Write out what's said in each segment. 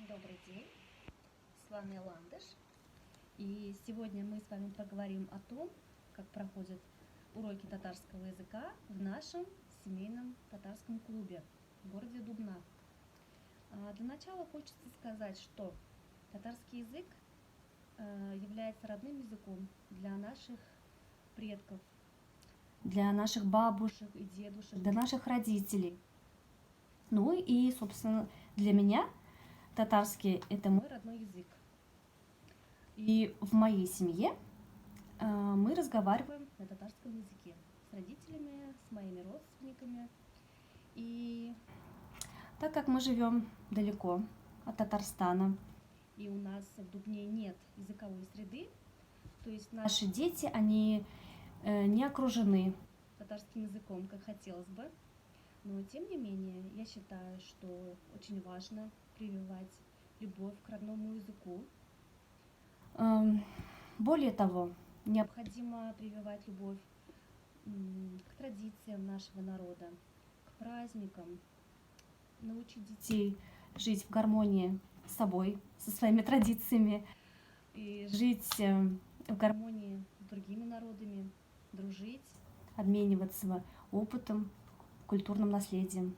Добрый день, с вами Ландыш. И сегодня мы с вами поговорим о том, как проходят уроки татарского языка в нашем семейном татарском клубе в городе Дубна. Для начала хочется сказать, что татарский язык является родным языком для наших предков, для наших бабушек и дедушек, для наших родителей. Ну и, собственно, для меня татарский – это мой родной язык. И в моей семье мы разговариваем на татарском языке с родителями, с моими родственниками. И так как мы живем далеко от Татарстана, и у нас в Дубне нет языковой среды, то есть наши дети, они не окружены татарским языком, как хотелось бы. Но тем не менее, я считаю, что очень важно прививать любовь к родному языку. Более того, необходимо прививать любовь к традициям нашего народа, к праздникам, научить детей жить в гармонии с собой, со своими традициями, и жить в гармонии с другими народами, дружить, обмениваться опытом, культурным наследием.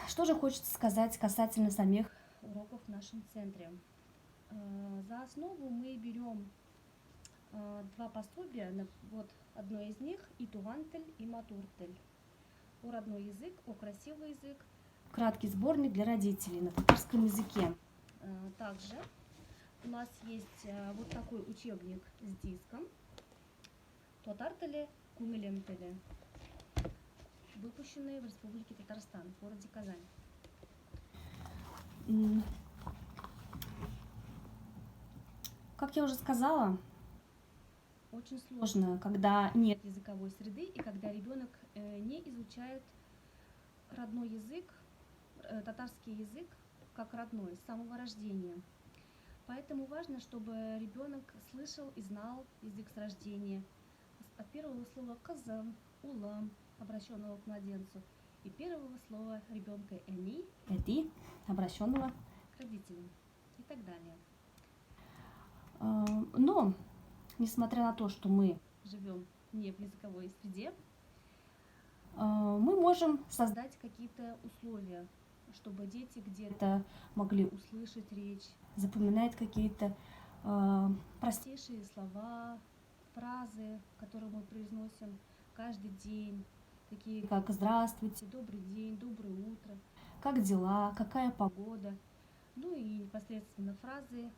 Что же хочется сказать касательно самих уроков в нашем центре? За основу мы берем два пособия. Вот одно из них – и Тугантель, и Матуртель. О родной язык, о красивый язык. Краткий сборник для родителей на татарском языке. Также у нас есть вот такой учебник с диском Татартеле Кумелемтеле, выпущенный в Республике Татарстан, в городе Казань. Как я уже сказала, очень сложно, когда нет языковой среды и когда ребенок не изучает родной язык, татарский язык как родной, с самого рождения. Поэтому важно, чтобы ребенок слышал и знал язык с рождения, от первого слова «казам», «улам», обращенного к младенцу, и первого слова ребенка «эни», «эти», обращенного к родителям, и так далее. Но, несмотря на то, что мы живем не в языковой среде, мы можем создать какие-то условия, чтобы дети где-то могли услышать речь, запоминать какие-то простейшие слова, фразы, которые мы произносим каждый день, такие как «Здравствуйте», «Добрый день», «Доброе утро», «Как дела?», «Какая погода?». Ну и непосредственно фразы,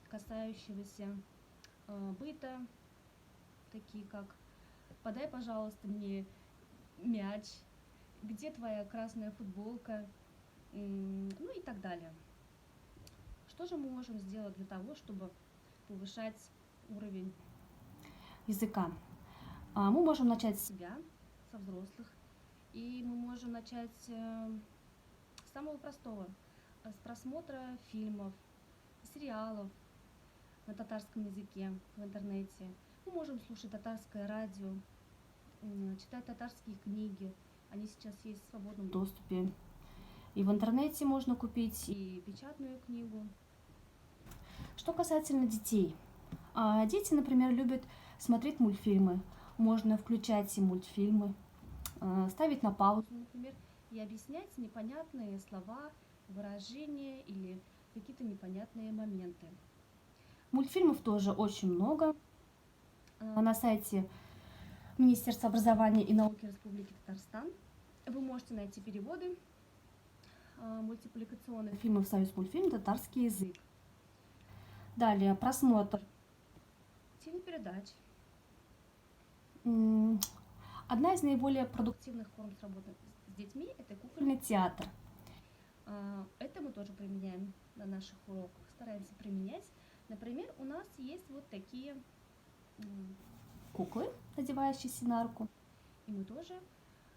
касающиеся быта, такие как «Подай, пожалуйста, мне мяч», «Где твоя красная футболка?», ну и так далее. Что же мы можем сделать для того, чтобы повышать уровень языка? Мы можем начать с себя, со взрослых, и мы можем начать с самого простого, с просмотра фильмов, сериалов на татарском языке в интернете. Мы можем слушать татарское радио, читать татарские книги. Они сейчас есть в свободном доступе. И в интернете можно купить и печатную книгу. Что касательно детей. Дети, например, любят смотреть мультфильмы. Можно включать им мультфильмы, ставить на паузу, например, и объяснять непонятные слова, выражения или какие-то непонятные моменты. Мультфильмов тоже очень много. На сайте Министерства образования и науки Республики Татарстан вы можете найти переводы мультипликационных фильмов «Союз мультфильм. Татарский язык». Далее просмотр телепередач. Одна из наиболее продуктивных форм работы с детьми – это кукольный театр. Это мы тоже применяем на наших уроках, стараемся применять. Например, у нас есть вот такие куклы, надевающиеся на руку, и мы тоже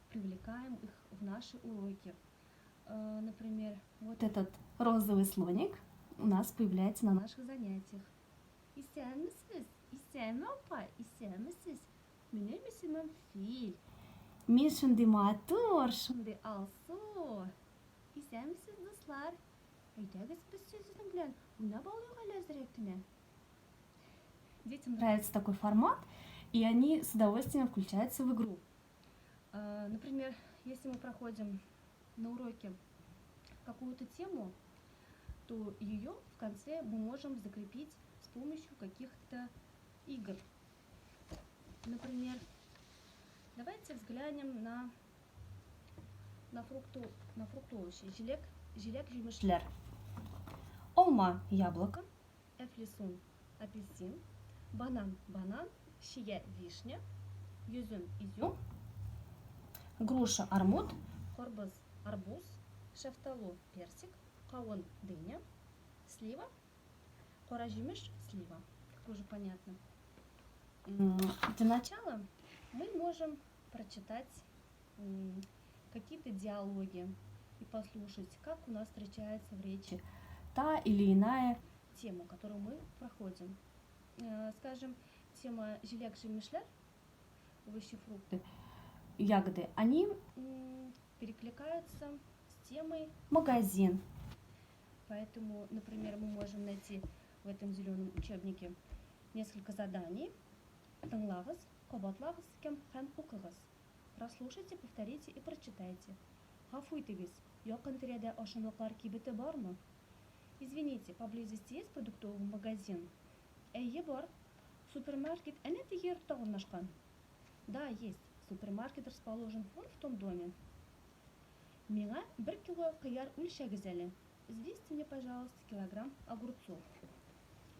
привлекаем их в наши уроки. Например, вот этот розовый слоник у нас появляется на наших занятиях. Мин шунды матур, шунды алсу. Исәмсез, дуслар. Детям нравится такой формат, и они с удовольствием включаются в игру. Например, если мы проходим на уроке какую-то тему, то ее в конце мы можем закрепить с помощью каких-то игр. Например, давайте взглянем на фрукты-овощи. Жилек-жемешлер. Алма – яблоко, эфлисун – апельсин, банан – банан, шия – вишня, юзюм – изюм, груша – армуд, хорбыз – арбуз, шафталу – персик, кавун – дыня, слива, коражимиш – слива. Как уже понятно. Для начала мы можем прочитать какие-то диалоги и послушать, как у нас встречается в речи та или иная тема, которую мы проходим. Скажем, тема жилек-жемешлер, овощи, фрукты, ягоды, они перекликаются с темой магазин. Поэтому, например, мы можем найти в этом зеленом учебнике несколько заданий. Тыңлағыз, қабатлағыз, һәм укығыз. Прослушайте, повторите и прочитайте. Гафу итегез, якын тирәдә ашамлыклар кибете бармы? Извините, поблизости есть продуктовый магазин? Әйе, бар. Супермаркет әнә теге йортта урнашкан? Да, есть. Супермаркет расположен вон в том доме. Миңа 1 кило кыяр үлчәгез әле. Взвесьте мне, пожалуйста, килограмм огурцов.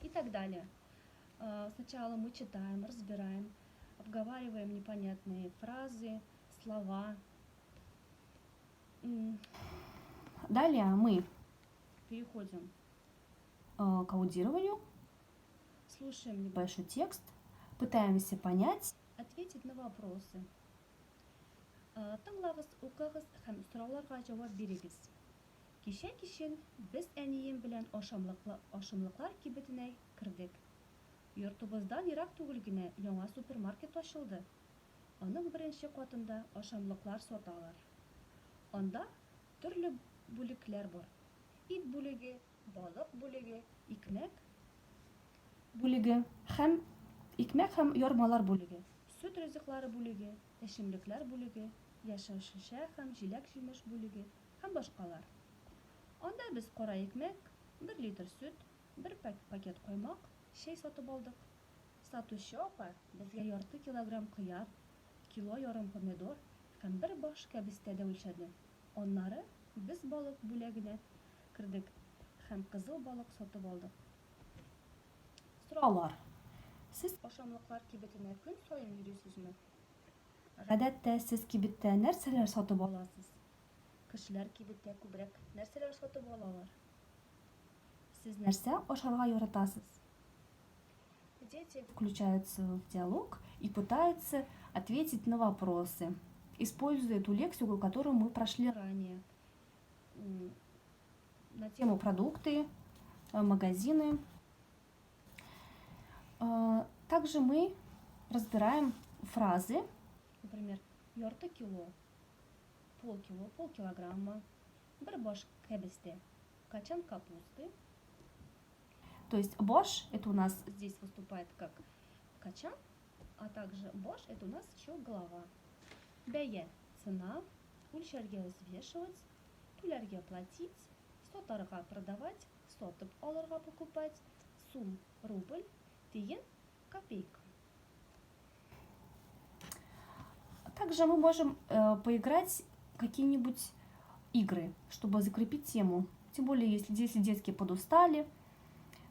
И так далее. Сначала мы читаем, разбираем, обговариваем непонятные фразы, слова. Далее мы переходим к аудированию, слушаем небольшой текст, пытаемся понять, ответить на вопросы. Тыңлағыз, укығыз һәм сорауларга җавап бирегез. Кичә кичен без әнием белән ашамлыклар кибетенә кердек. Йортыбыздан ерак түгел генә яңа супермаркет ачылды. Аның беренче катында ашамлыклар саталар. Анда төрле бүлекләр бар. Ит бүлеге, балык бүлеге, икмәк һәм ярмалар бүлеге, сөт ризыклары бүлеге, эчемлекләр бүлеге, яшел шешә һәм җиләк-җимеш бүлеге һәм башкалар. Анда без кара икмәк, 1 литр сөт, 1 пакет каймак, чәй сатып алдык. Сатучы апа безгә ярты килограмм кыяр, кило ярым помидор һәм 1 баш кәбестә дә үлчәде. Аннары без балык бүлегенә кердек һәм кызыл балык сатып алдык. Сораулар. Сез ашамлыклар кибетенә көн саен йөрисезме? Гадәттә сез кибеттә нәрсәләр сатып аласыз? Кешеләр кибеттә күбрәк нәрсәләр сатып алалар? Сез нәрсә ашарга яратасыз? Дети включаются в диалог и пытаются ответить на вопросы, используя ту лексику, которую мы прошли ранее. На тему продукты, магазины. Также мы разбираем фразы, например, ярты кило, полкило, полкилограмма, 1 баш кәбестә, качан капусты. То есть бош это у нас здесь выступает как качан, а также бош это у нас еще голова. Бәя цена, үлчәргә взвешивать, түләргә платить, сатарга продавать, сатып алырга покупать, сум рубль, тиен копейка. Также мы можем поиграть какие-нибудь игры, чтобы закрепить тему. Тем более, если детки подустали,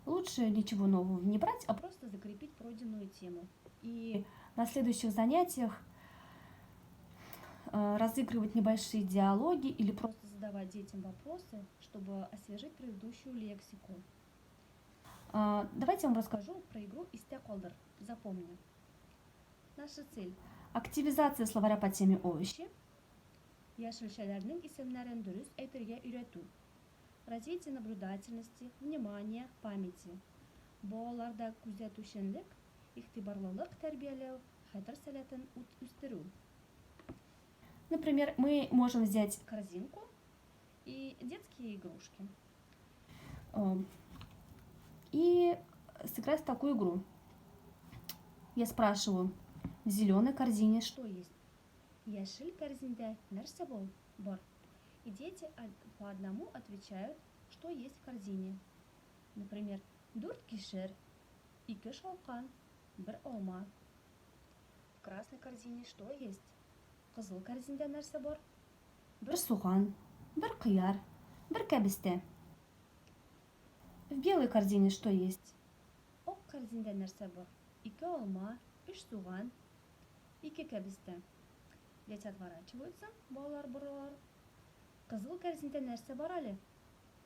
лучше ничего нового не брать, а просто закрепить пройденную тему. И на следующих занятиях разыгрывать небольшие диалоги или просто задавать детям вопросы, чтобы освежить предыдущую лексику. Давайте я вам расскажу про игру «Истеколдер». Запомни. Наша цель – активизация словаря по теме овощи, яшелчәләрнең исемнәрен дөрес әйтергә өйрәтү, развитие наблюдательности, внимания, памяти, балаларда күзәтүчәнлек, игътибарлылык тәрбияләү, хәтер сәләтен үстерү. Например, мы можем взять корзинку и детские игрушки. И сыграть в такую игру. Я спрашиваю, в зеленой корзине что есть? Яшель корзинде нәрсе бар. И дети по одному отвечают, что есть в корзине. Например, дүрт кишер, ике шалкан, бір алма. В красной корзине что есть? Кызыл корзинде нәрсе бар? Бір суган, бір кыяр, бір кәбесте. В белой корзине что есть? Ок корзинде нәрсе бар? Ике алма, үч суган, ике кәбесте. Дети отворачиваются, балалар буралар. Кызыл корзинде нәрсе бар әле?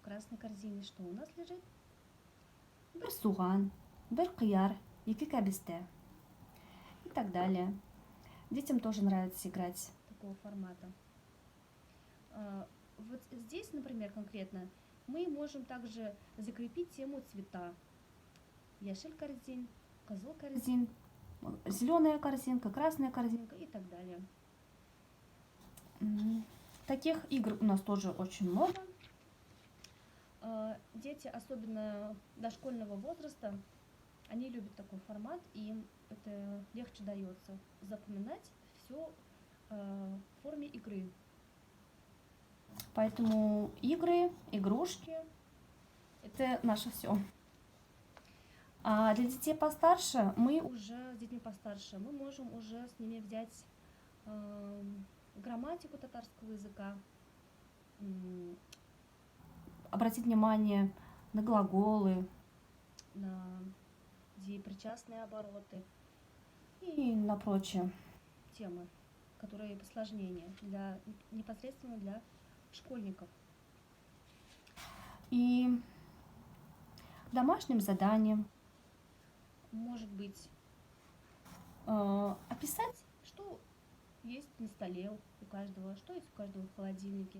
В красной корзине что у нас лежит? Бір суган, бір кыяр, ике кәбесте. И так далее. Детям тоже нравится играть такого формата. Вот здесь, например, конкретно, мы можем также закрепить тему цвета. Яшель корзин, кызыл корзин, зеленая корзинка, красная корзинка и так далее. Таких игр у нас тоже очень много. Дети, особенно дошкольного возраста, они любят такой формат, и им это легче дается запоминать все в форме игры. Поэтому игры, игрушки – это наше все. А для детей постарше, с детьми постарше, мы можем уже с ними взять грамматику татарского языка, обратить внимание на глаголы, на деепричастные обороты и на прочие темы, которые посложнее, непосредственно для школьников. И домашним заданием может быть описать, что есть на столе у каждого, что есть у каждого в холодильнике.